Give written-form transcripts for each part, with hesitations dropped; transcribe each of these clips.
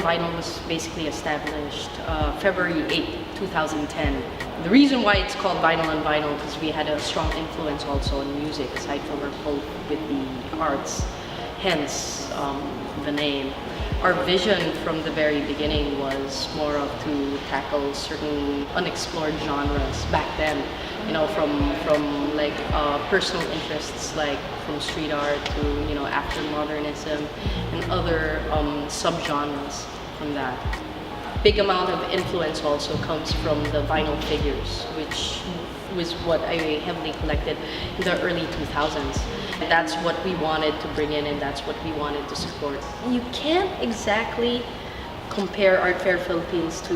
vinyl was basically established February 8th, 2010. The reason why it's called Vinyl on Vinyl because we had a strong influence also on music, aside from our pull with the arts, hence the name. Our vision from the very beginning was more of to tackle certain unexplored genres back then, you know, from like personal interests like from street art to, you know, aftermodernism and other subgenres from that. Big amount of influence also comes from the vinyl figures, which was what I heavily collected in the early 2000s. That's what we wanted to bring in and that's what we wanted to support. You can't exactly compare Art Fair Philippines to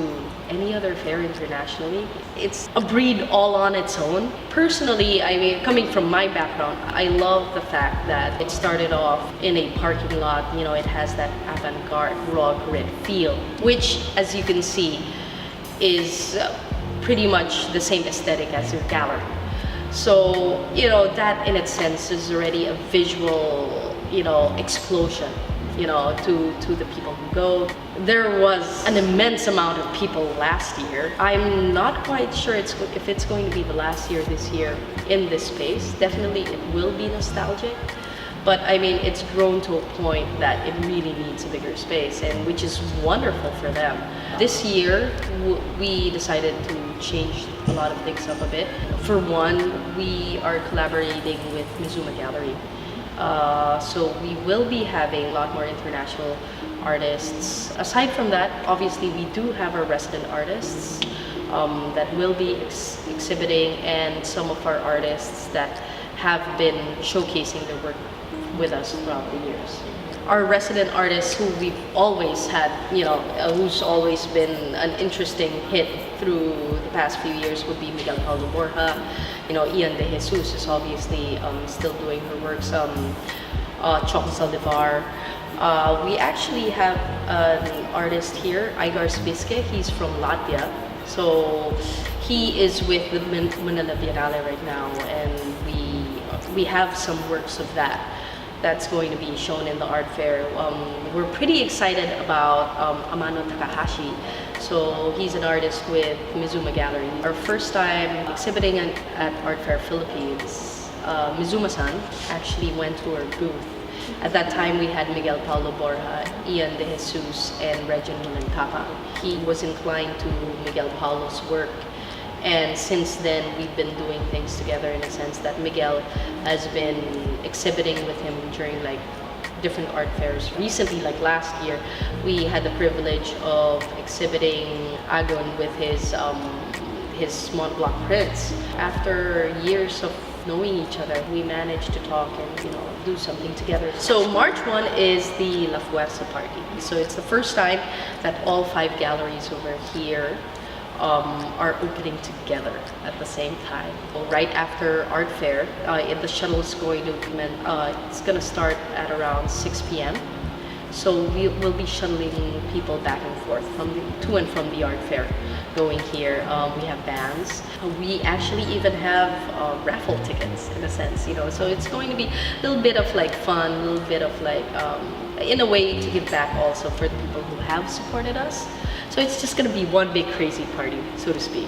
any other fair internationally. It's a breed all on its own. Personally, I mean, coming from my background, I love the fact that it started off in a parking lot. You know, it has that avant-garde, raw grit feel, which, as you can see, is pretty much the same aesthetic as your gallery. So, you know, that in its sense is already a visual, you know, explosion, you know, to the people who go. There was an immense amount of people last year. I'm not quite sure if it's going to be the last year this year in this space. Definitely it will be nostalgic. But I mean, it's grown to a point that it really needs a bigger space, and which is wonderful for them. This year, we decided to change a lot of things up a bit. For one, we are collaborating with Mizuma Gallery. So we will be having a lot more international artists. Aside from that, obviously we do have our resident artists that will be exhibiting, and some of our artists that have been showcasing their work with us throughout the years. Our resident artists who we've always had, you know, who's always been an interesting hit through the past few years would be Miguel Paulo Borja. You know, Ian De Jesus is obviously still doing her works. Choco Saldivar. We actually have an artist here, Igor Spiske. He's from Latvia. So he is with the Manila Biennale right now, and we have some works of that's going to be shown in the art fair. We're pretty excited about Amano Takahashi. So he's an artist with Mizuma Gallery. Our first time exhibiting at Art Fair Philippines, Mizuma-san actually went to our booth. At that time, we had Miguel Paulo Borja, Ian De Jesus, and Reginald Lentapa. He was inclined to Miguel Paulo's work. And since then, we've been doing things together in a sense that Miguel has been exhibiting with him during like different art fairs. Recently, like last year, we had the privilege of exhibiting Agon with his monoblock prints. After years of knowing each other, we managed to talk and, you know, do something together. So March 1 is the La Fuerza party. So it's the first time that all 5 galleries over here are opening together at the same time. Right after art fair, the shuttle is going to commence. It's going to start at around 6 p.m. So we will be shuttling people back and forth to and from the art fair going here. We have bands. We actually even have raffle tickets in a sense, you know. So it's going to be a little bit of like fun, a little bit of like, in a way to give back also for the people who have supported us. So it's just going to be one big crazy party, so to speak.